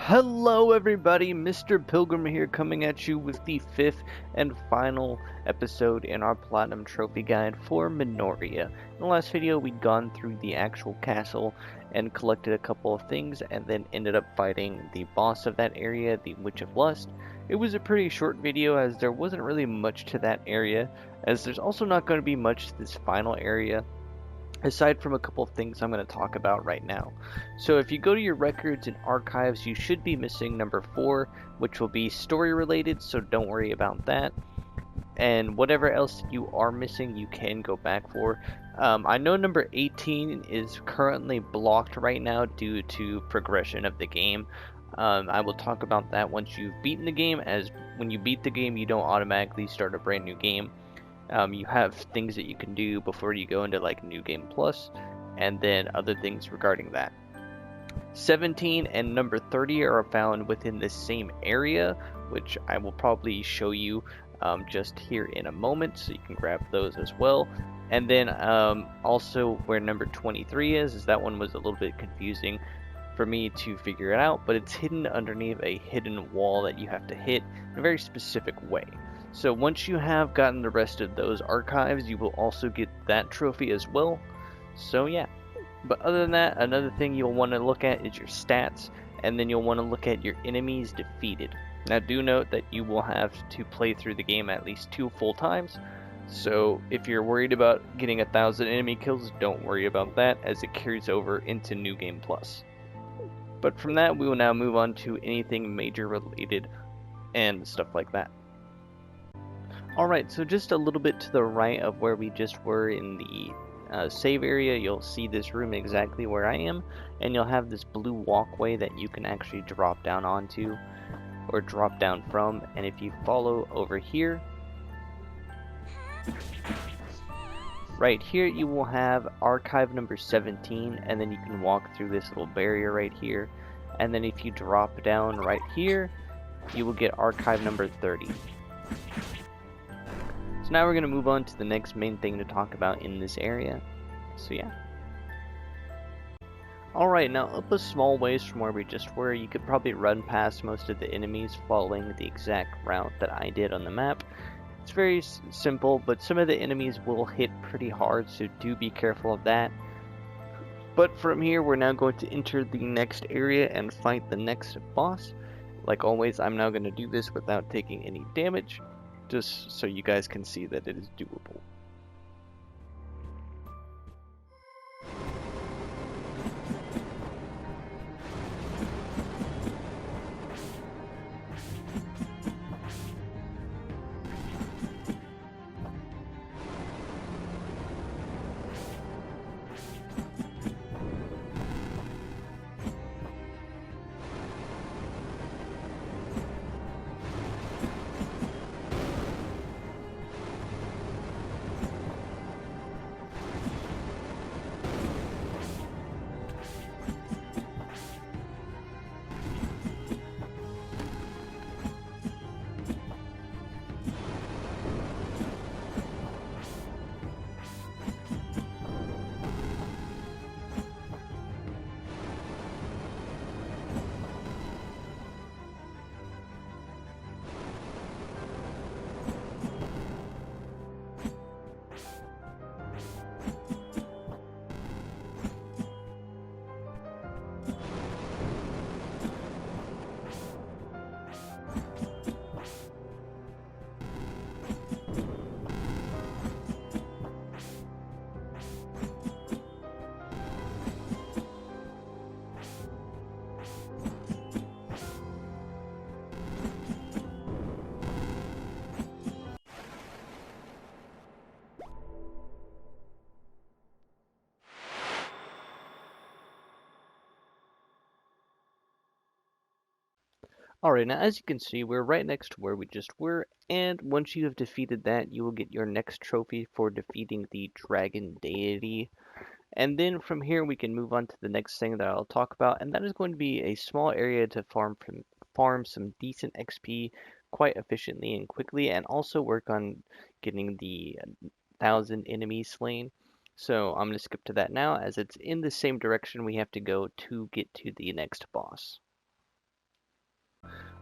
Hello everybody, Mr. Pilgrim here coming at you with the fifth and final episode in our Platinum Trophy Guide for Minoria. In the last video we'd gone through the actual castle and collected a couple of things and then ended up fighting the boss of that area, the Witch of Lust. It was a pretty short video as there wasn't really much to that area, as there's also not going to be much to this final area, aside from a couple of things I'm going to talk about right now. So if you go to your records and archives, you should be missing number 4, which will be story related, so don't worry about that. And whatever else you are missing, you can go back for. I know number 18 is currently blocked right now due to progression of the game. I will talk about that once you've beaten the game, as when you beat the game, you don't automatically start a brand new game. You have things that you can do before you go into like New Game Plus, and then other things regarding that. 17 and number 30 are found within the same area, which I will probably show you just here in a moment, so you can grab those as well. And then also where number 23 is that one was a little bit confusing for me to figure it out, but it's hidden underneath a hidden wall that you have to hit in a very specific way. So once you have gotten the rest of those archives, you will also get that trophy as well. So yeah, but other than that, another thing you'll want to look at is your stats, and then you'll want to look at your enemies defeated. Now do note that you will have to play through the game at least 2 full times, so if you're worried about getting 1,000 enemy kills, don't worry about that, as it carries over into New Game Plus. But from that, we will now move on to anything major related and stuff like that. Alright, so just a little bit to the right of where we just were in the save area, you'll see this room exactly where I am, and you'll have this blue walkway that you can actually drop down onto, or drop down from, and if you follow over here, right here you will have archive number 17, and then you can walk through this little barrier right here, and then if you drop down right here, you will get archive number 30. So now we're going to move on to the next main thing to talk about in this area. So yeah. Alright, now up a small ways from where we just were, you could probably run past most of the enemies following the exact route that I did on the map. It's very simple, but some of the enemies will hit pretty hard, so do be careful of that. But from here, we're now going to enter the next area and fight the next boss. Like always, I'm now going to do this without taking any damage, just so you guys can see that it is doable. Alright, now as you can see, we're right next to where we just were, and once you have defeated that, you will get your next trophy for defeating the dragon deity. And then from here, we can move on to the next thing that I'll talk about, and that is going to be a small area to farm some decent XP quite efficiently and quickly, and also work on getting the 1,000 enemies slain. So I'm going to skip to that now, as it's in the same direction we have to go to get to the next boss.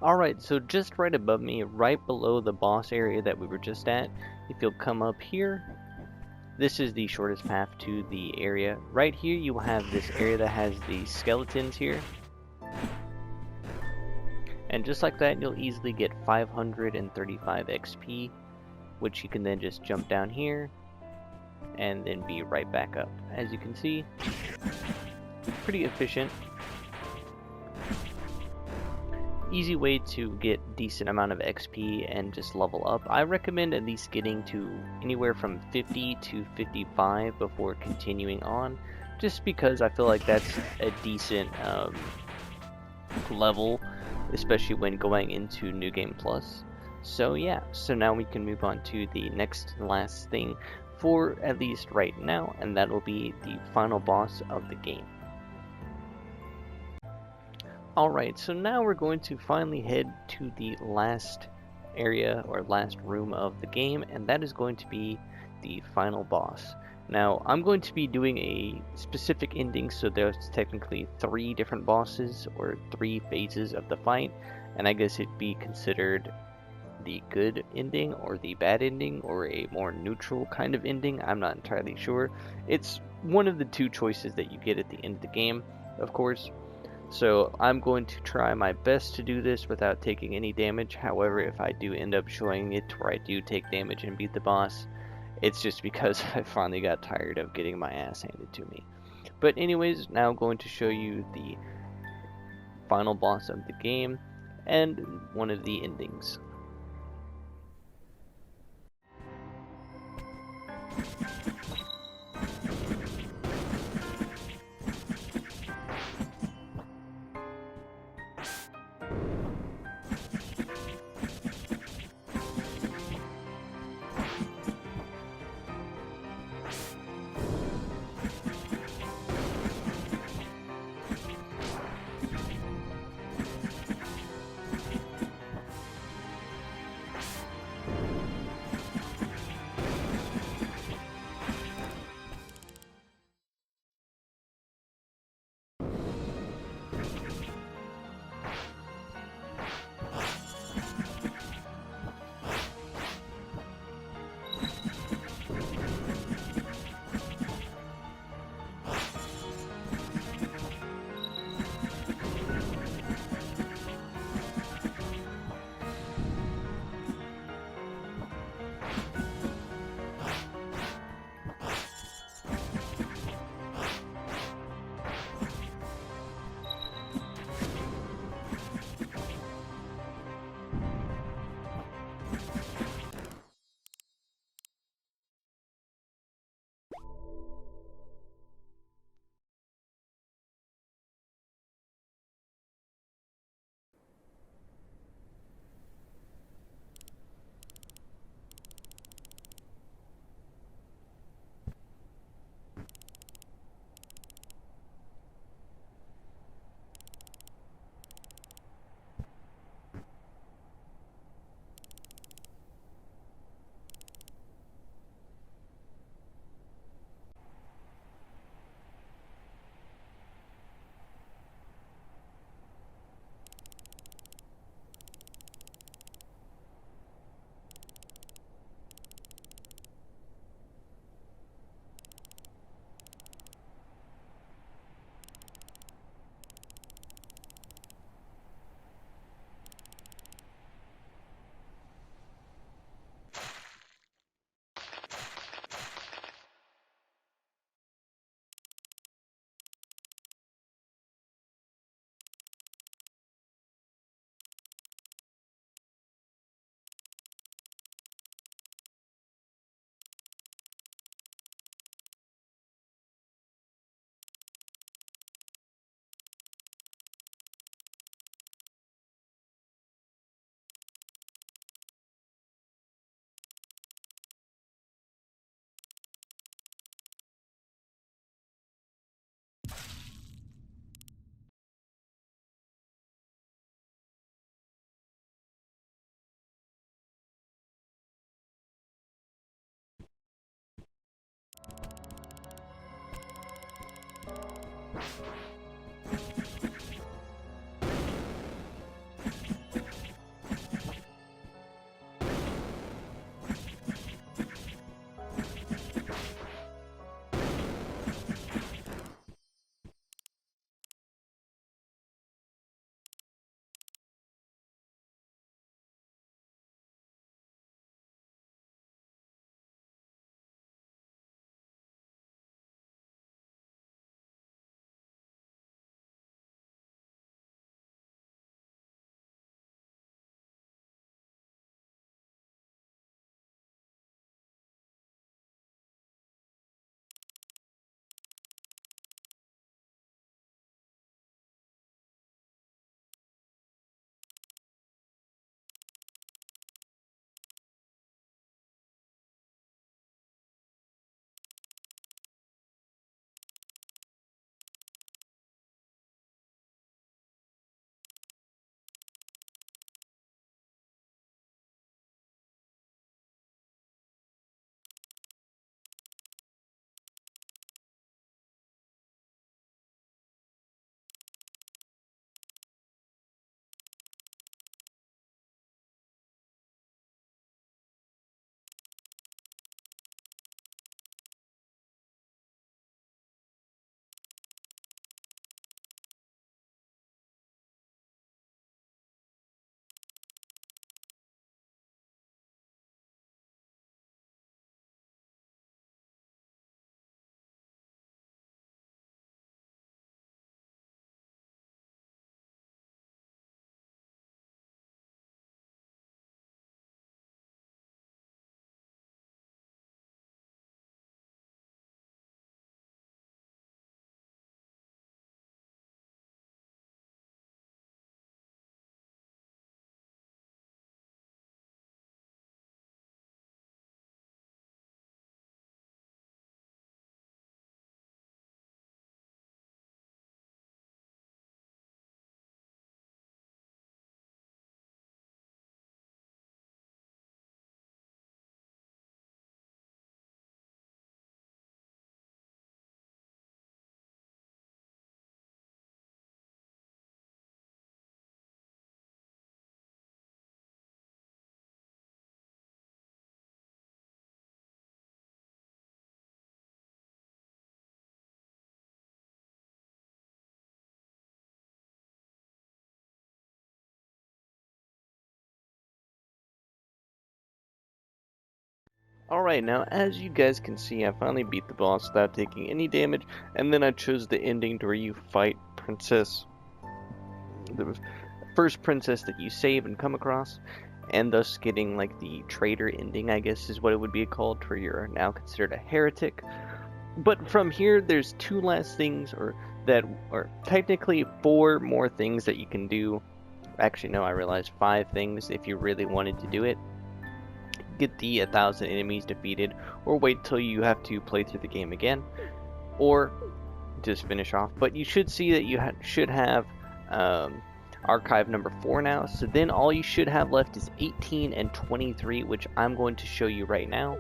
Alright, so just right above me, right below the boss area that we were just at, if you'll come up here, this is the shortest path to the area. Right here you will have this area that has the skeletons here. And just like that, you'll easily get 535 XP, which you can then just jump down here and then be right back up. As you can see, pretty efficient. Easy way to get decent amount of XP and just level up. I recommend at least getting to anywhere from 50 to 55 before continuing on, just because I feel like that's a decent level, especially when going into New Game Plus. So yeah, so now we can move on to the next and last thing for at least right now, and that'll be the final boss of the game. Alright, so now we're going to finally head to the last area or last room of the game, and that is going to be the final boss. Now, I'm going to be doing a specific ending, so there's technically 3 different bosses or 3 phases of the fight, and I guess it'd be considered the good ending or the bad ending or a more neutral kind of ending. I'm not entirely sure. It's one of the 2 choices that you get at the end of the game, of course. So I'm going to try my best to do this without taking any damage. However, if I do end up showing it where I do take damage and beat the boss, it's just because I finally got tired of getting my ass handed to me. But anyways, now I'm going to show you the final boss of the game and one of the endings. Alright, now as you guys can see, I finally beat the boss without taking any damage, and then I chose the ending to where you fight Princess, the first princess that you save and come across, and thus getting like the traitor ending, I guess is what it would be called, where you're now considered a heretic. But from here, there's two last things, or technically 4 more things that you can do. Actually, no, I realized 5 things if you really wanted to do it. Get the 1,000 enemies defeated, or wait till you have to play through the game again, or just finish off. But you should see that you should have archive number 4 now, so then all you should have left is 18 and 23, which I'm going to show you right now.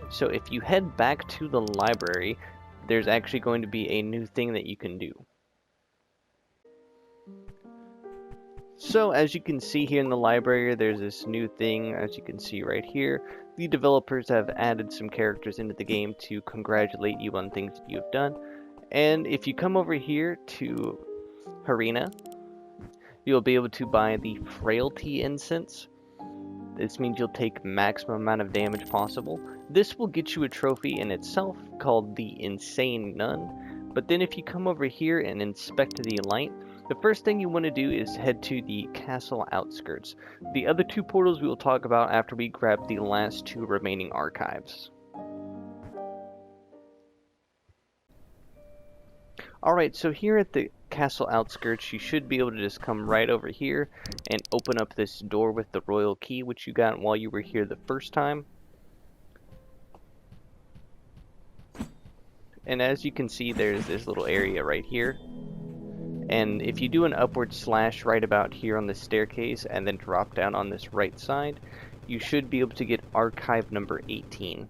So if you head back to the library, there's actually going to be a new thing that you can do. So as you can see here in the library, there's this new thing, as you can see right here. The developers have added some characters into the game to congratulate you on things that you've done. And if you come over here to Harina, you'll be able to buy the Frailty Incense. This means you'll take maximum amount of damage possible. This will get you a trophy in itself called the Insane Nun. But then if you come over here and inspect the light, the first thing you want to do is head to the castle outskirts. The other 2 portals we will talk about after we grab the last 2 remaining archives. Alright, so here at the castle outskirts, you should be able to just come right over here and open up this door with the royal key, which you got while you were here the first time. And as you can see, there's this little area right here. And if you do an upward slash right about here on the staircase and then drop down on this right side, you should be able to get archive number 18.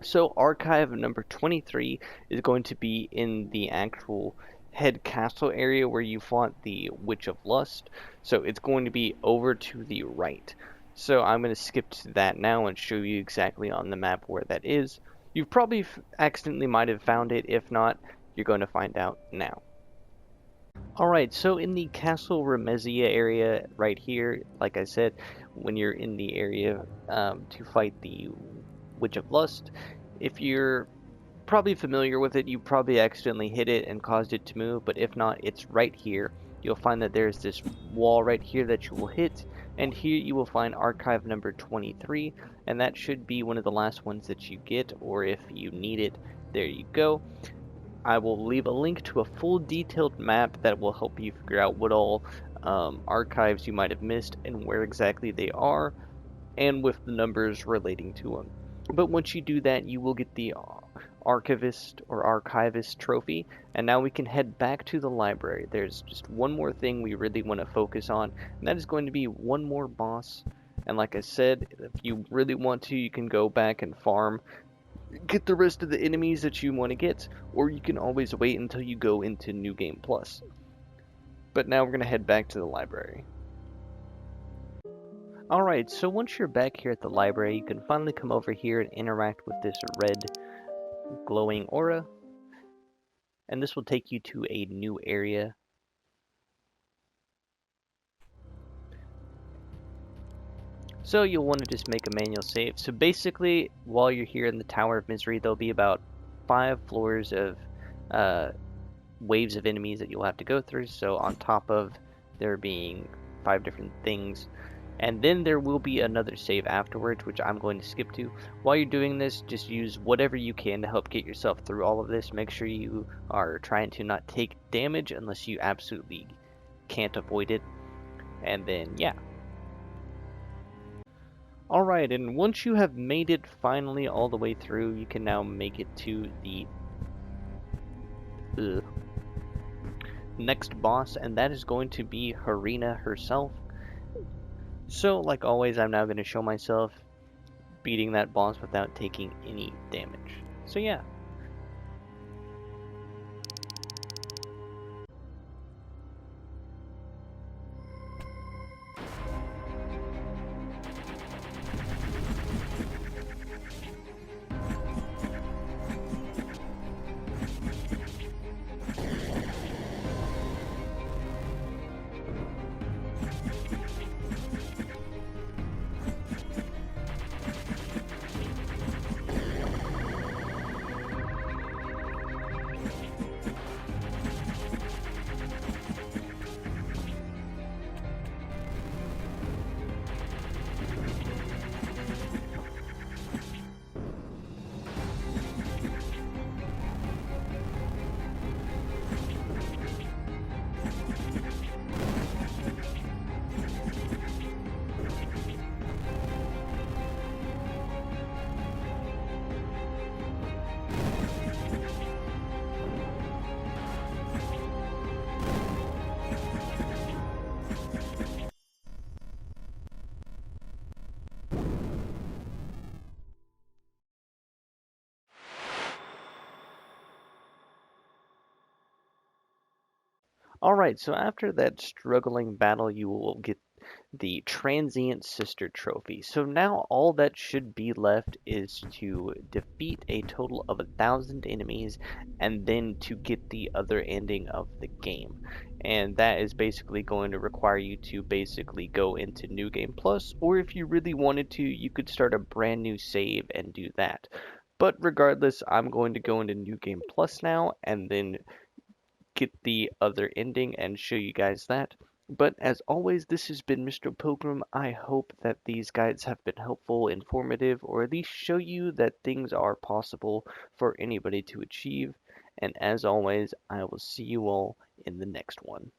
So archive number 23 is going to be in the actual head castle area where you fought the Witch of Lust. So it's going to be over to the right. So I'm going to skip to that now and show you exactly on the map where that is. You probably accidentally might have found it. If not, you're going to find out now. Alright, so in the Castle Remezia area right here, like I said, when you're in the area to fight the Witch of Lust, if you're probably familiar with it, you probably accidentally hit it and caused it to move, but if not, it's right here. You'll find that there's this wall right here that you will hit, and here you will find archive number 23, and that should be one of the last ones that you get, or if you need it, there you go. I will leave a link to a full detailed map that will help you figure out what all archives you might have missed and where exactly they are, and with the numbers relating to them. But once you do that, you will get the Archivist or Archivist trophy, and now we can head back to the library. There's just one more thing we really want to focus on, and that is going to be one more boss. And like I said, if you really want to, you can go back and farm, get the rest of the enemies that you want to get, or you can always wait until you go into New Game Plus. But now we're going to head back to the library. Alright, so once you're back here at the library, you can finally come over here and interact with this red glowing aura, and this will take you to a new area. So you'll want to just make a manual save. So basically, while you're here in the Tower of Misery, there'll be about 5 floors of waves of enemies that you'll have to go through. So on top of there being 5 different things, and then there will be another save afterwards, which I'm going to skip to. While you're doing this, just use whatever you can to help get yourself through all of this. Make sure you are trying to not take damage unless you absolutely can't avoid it. And then, yeah. Alright, and once you have made it finally all the way through, you can now make it to the next boss, and that is going to be Harina herself. So, like always, I'm now going to show myself beating that boss without taking any damage. So yeah. Alright, so after that struggling battle, you will get the Transient Sister Trophy. So now all that should be left is to defeat a total of 1,000 enemies and then to get the other ending of the game. And that is basically going to require you to basically go into New Game Plus, or if you really wanted to, you could start a brand new save and do that. But regardless, I'm going to go into New Game Plus now and then get the other ending and show you guys that. But as always, this has been Mr. Pilgrim. I hope that these guides have been helpful, informative, or at least show you that things are possible for anybody to achieve. And as always, I will see you all in the next one.